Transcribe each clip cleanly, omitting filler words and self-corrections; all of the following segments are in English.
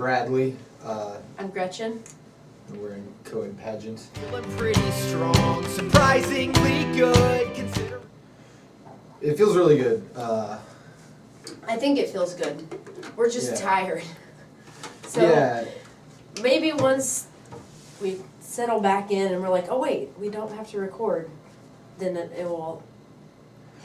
Bradley. I'm Gretchen. And we're in Coed Pageant. Feeling pretty strong, surprisingly good. Consider. It feels really good. I think it feels good. We're just tired. So yeah. maybe once we settle back in and we're like, oh wait, we don't have to record, then it will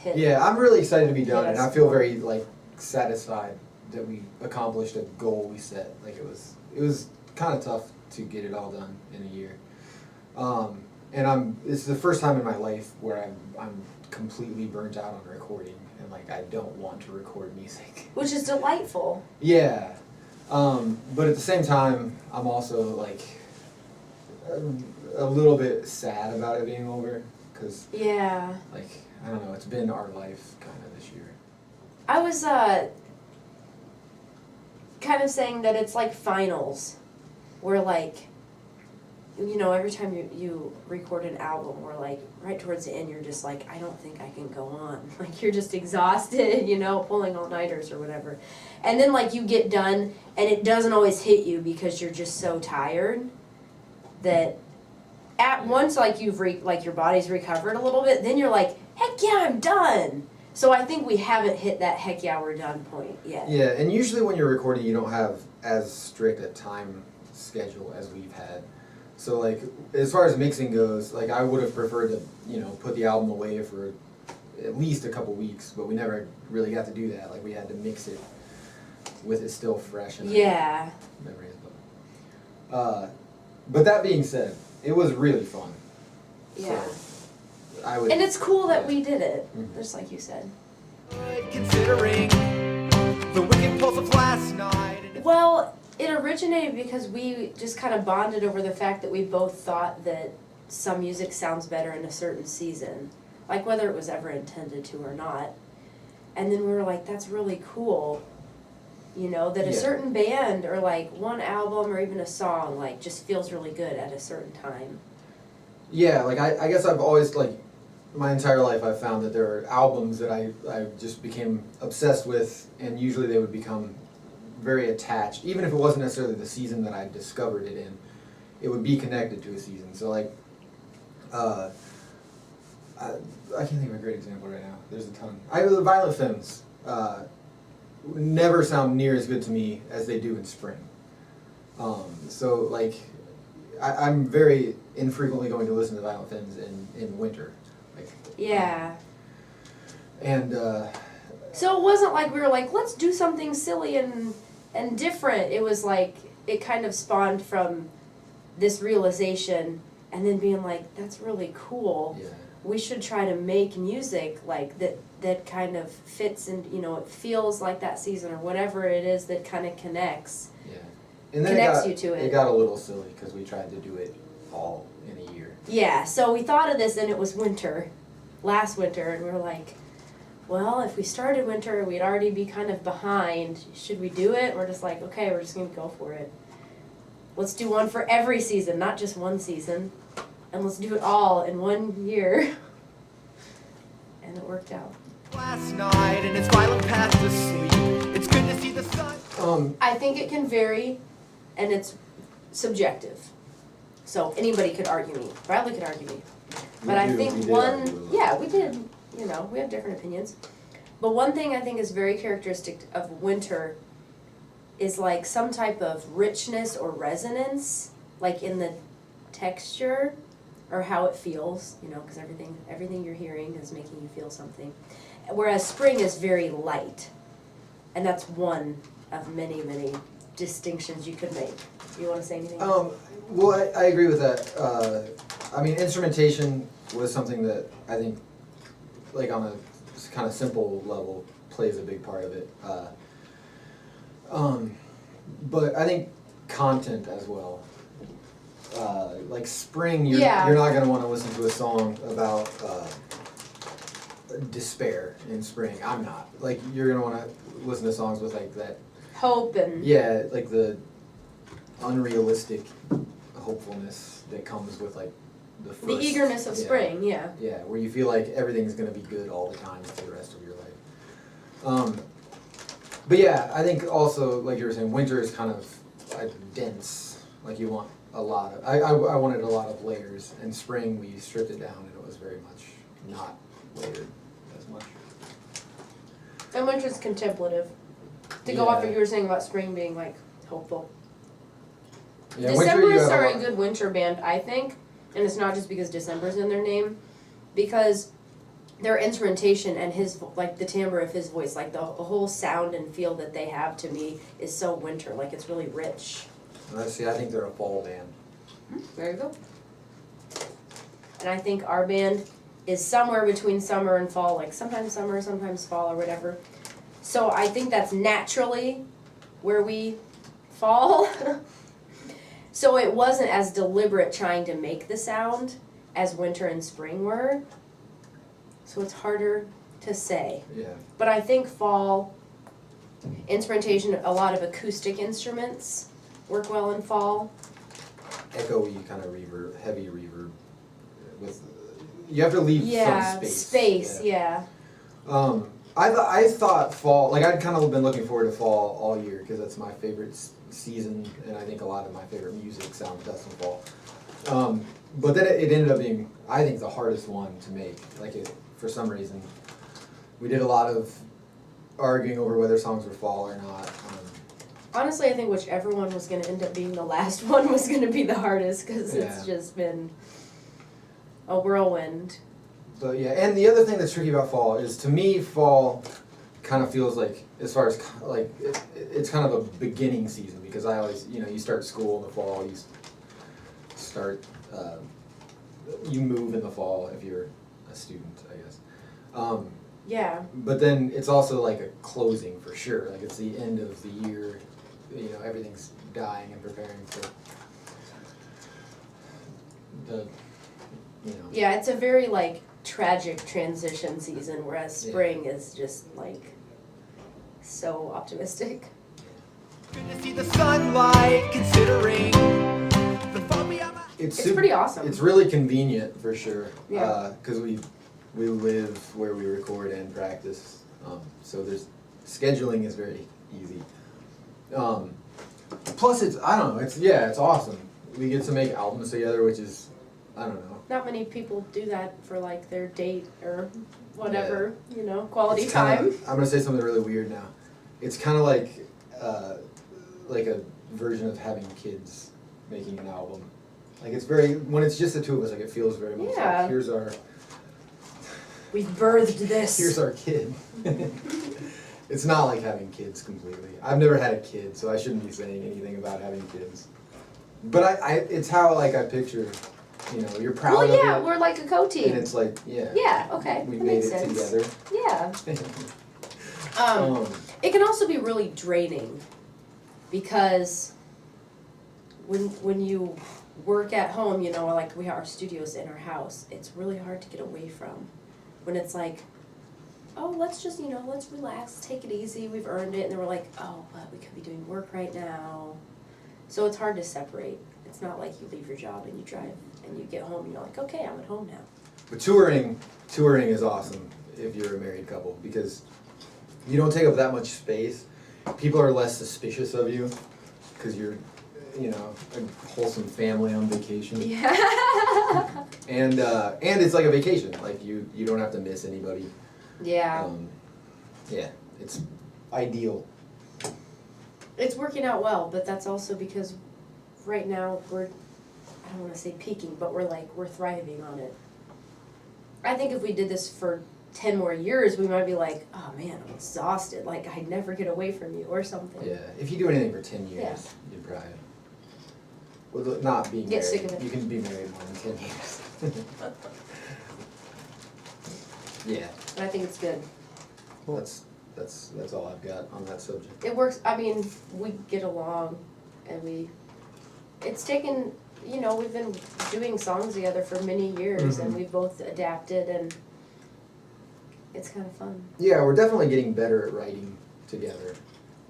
hit. Yeah, I'm really excited to be done, and Yes. I feel very satisfied that we accomplished a goal we set. Like it was kind of tough to get it all done in a year. And it's the first time in my life where I'm completely burnt out on recording, and I don't want to record music. Which is delightful. Yeah. But at the same time, I'm also a little bit sad about it being over, because Yeah. I don't know, it's been our life kind of this year. I was kind of saying that it's like finals, where every time you record an album, or right towards the end, you're just like, I don't think I can go on. You're just exhausted, pulling all-nighters or whatever. And then you get done, and it doesn't always hit you because you're just so tired that at once your body's recovered a little bit, then you're like, heck yeah, I'm done. So I think we haven't hit that heck yeah, we're done point yet. Yeah, and usually when you're recording, you don't have as strict a time schedule as we've had. So as far as mixing goes, I would have preferred to, put the album away for at least a couple weeks, but we never really got to do that. We had to mix it with it still fresh in our memories. But that being said, it was really fun. Yeah. So and it's cool that we did it, just like you said. Considering the wicked pulse of last night. Well, it originated because we just kind of bonded over the fact that we both thought that some music sounds better in a certain season, whether it was ever intended to or not. And then we were like, that's really cool, that a certain band or one album or even a song just feels really good at a certain time. Yeah, I guess I've always my entire life I've found that there are albums that I just became obsessed with, and usually they would become very attached, even if it wasn't necessarily the season that I discovered it in. It would be connected to a season. So I can't think of a great example right now. There's a ton. The Violent Femmes never sound near as good to me as they do in spring. So I'm very infrequently going to listen to Violent Femmes in winter. Yeah. And so it wasn't we were let's do something silly and different. It was it kind of spawned from this realization, and then being that's really cool. Yeah. We should try to make music that kind of fits, and it feels like that season or whatever it is that kind of connects. Yeah. And then connects you to it. It got a little silly because we tried to do it all in a year. Yeah, so we thought of this, and it was last winter, and we were like, well, if we started winter, we'd already be kind of behind. Should we do it? We're just okay, we're just going to go for it. Let's do one for every season, not just one season. And let's do it all in 1 year. And it worked out. Last night and its violent path to sleep. It's good to see the sun. I think it can vary, and it's subjective. So anybody could argue me. Bradley could argue me. But I think we did. We have different opinions. But one thing I think is very characteristic of winter is some type of richness or resonance, in the texture or how it feels, because everything you're hearing is making you feel something. Whereas spring is very light. And that's one of many, many distinctions you could make. You want to say anything? Well, I agree with that. Instrumentation was something that I think, on a kind of simple level, plays a big part of it. But I think content as well. Spring, you're not going to want to listen to a song about despair in spring. I'm not. You're going to want to listen to songs with that hope and the unrealistic hopefulness that comes with the eagerness of spring. Yeah, where you feel like everything's going to be good all the time for the rest of your life. But yeah, I think also, like you were saying, winter is kind of dense. Like you want a lot of. I wanted a lot of layers. And spring we stripped it down and it was very much not layered as much. And winter's contemplative. To go off what Yeah. you were saying about spring being like hopeful. Yeah, winter, you Decemberists have are a lot- good winter band, I think, and it's not just because December's in their name, because their instrumentation and his like the timbre of his voice, like the whole sound and feel that they have to me is so winter, like it's really rich. See, I think they're a fall band. There you go. And I think our band is somewhere between summer and fall, like sometimes summer, sometimes fall or whatever. So I think that's naturally where we fall. So it wasn't as deliberate trying to make the sound as winter and spring were. So it's harder to say. Yeah. But I think fall instrumentation, a lot of acoustic instruments work well in fall. Echoey kind of reverb, heavy reverb. With you have to leave Yeah, some space. yeah. I thought fall, like I'd kind of been looking forward to fall all year because that's my favorite season, and I think a lot of my favorite music sounds best in fall. But then it ended up being, I think, the hardest one to make. For some reason, we did a lot of arguing over whether songs were fall or not. Honestly, I think whichever one was going to end up being the last one was going to be the hardest because it's Yeah. just been a whirlwind. But yeah, and the other thing that's tricky about fall is, to me, fall kind of feels like, as far as like, it's kind of a beginning season because I always, you start school in the fall, you start, you move in the fall if you're a student, I guess. Yeah. But then it's also like a closing for sure, like it's the end of the year, everything's dying and preparing for the, Yeah, it's a very like tragic transition season, whereas spring is just like so optimistic. Good to see the sunlight, considering the fog beyond my It's pretty awesome. It's really convenient for sure. Yeah. Because we live where we record and practice, so there's scheduling is very easy. Plus, it's it's awesome. We get to make albums together, which is, I don't know. Not many people do that for like their date or whatever, quality time. I'm gonna say something really weird now. It's kind of like a version of having kids making an album. Like it's when it's just the two of us, like it feels very much Yeah. like here's our Here's our kid. It's not like having kids completely. I've never had a kid, so I shouldn't be saying anything about having kids. But it's how I picture, you're proud of it. We're like a co-team. And it's like, yeah. Yeah, okay. We that made makes it sense. together. Yeah. It can also be really draining because when you work at home, like we have our studios in our house, it's really hard to get away from. When it's like, oh, let's just, let's relax, take it easy, we've earned it, and then we're like, oh, but we could be doing work right now. So it's hard to separate. It's not like you leave your job and you drive and you get home and you're like, okay, I'm at home now. But touring is awesome if you're a married couple because you don't take up that much space. People are less suspicious of you because you're, a wholesome family on vacation. Yeah. And it's like a vacation. Like you don't have to miss anybody. Yeah. Yeah, it's ideal. It's working out well, but that's also because right now I don't want to say peaking, but we're thriving on it. I think if we did this for 10 more years, we might be like, oh man, I'm exhausted, like I never get away from you or something. Yeah, if you do anything for 10 years, Yeah. you'd probably, well, not being Get married, sick of it. you can be married more than 10 years. Yeah, And I think it's good. that's all I've got on that subject. It works, I mean, we get along and it's taken, we've been doing songs together for many years and we've both adapted and it's kind of fun. Yeah, we're definitely getting better at writing together.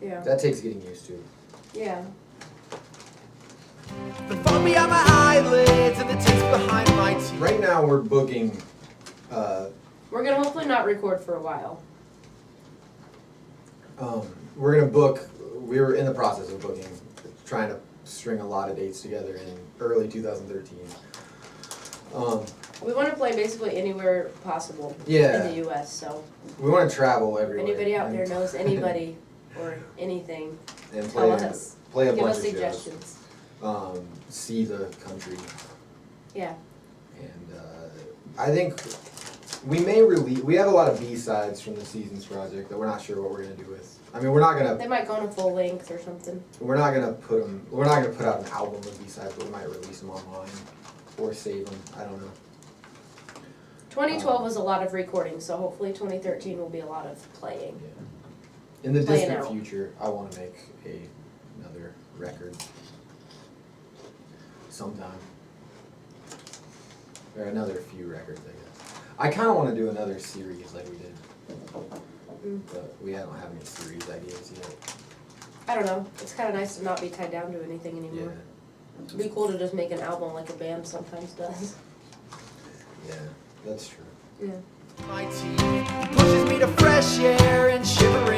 Yeah. That takes getting used to. Yeah. the fog beyond my eyelids and the tears behind my teeth. Right now we're booking, We're gonna hopefully not record for a while. we're gonna book, we were in the process of booking trying to string a lot of dates together in early 2013. We wanna play basically anywhere possible Yeah. in the US, so We want to travel if everywhere. anybody out and- there knows anybody or anything, and tell play, us. play a Give bunch us of shows. suggestions. See the country. Yeah, And I think we may release. We have a lot of B-sides from the Seasons project that we're not sure what we're gonna do with. I mean, we're not they gonna might go on a full length or something. we're not gonna put them. We're not gonna put out an album of B-sides, but we might release them online or save them. I don't know. 2012 was a lot of recording, so hopefully 2013 will be a lot of playing. Yeah. In the Playing distant out. future, I want to make another record sometime, or another few records, I guess. I kind of want to do another series like we did, but we don't have any series ideas yet. I don't know, it's kinda nice to not be tied down to anything Yeah, anymore. It'd be cool to just make an album like a band sometimes does. yeah, that's true. Yeah. My teeth pushes me to fresh air and shivering.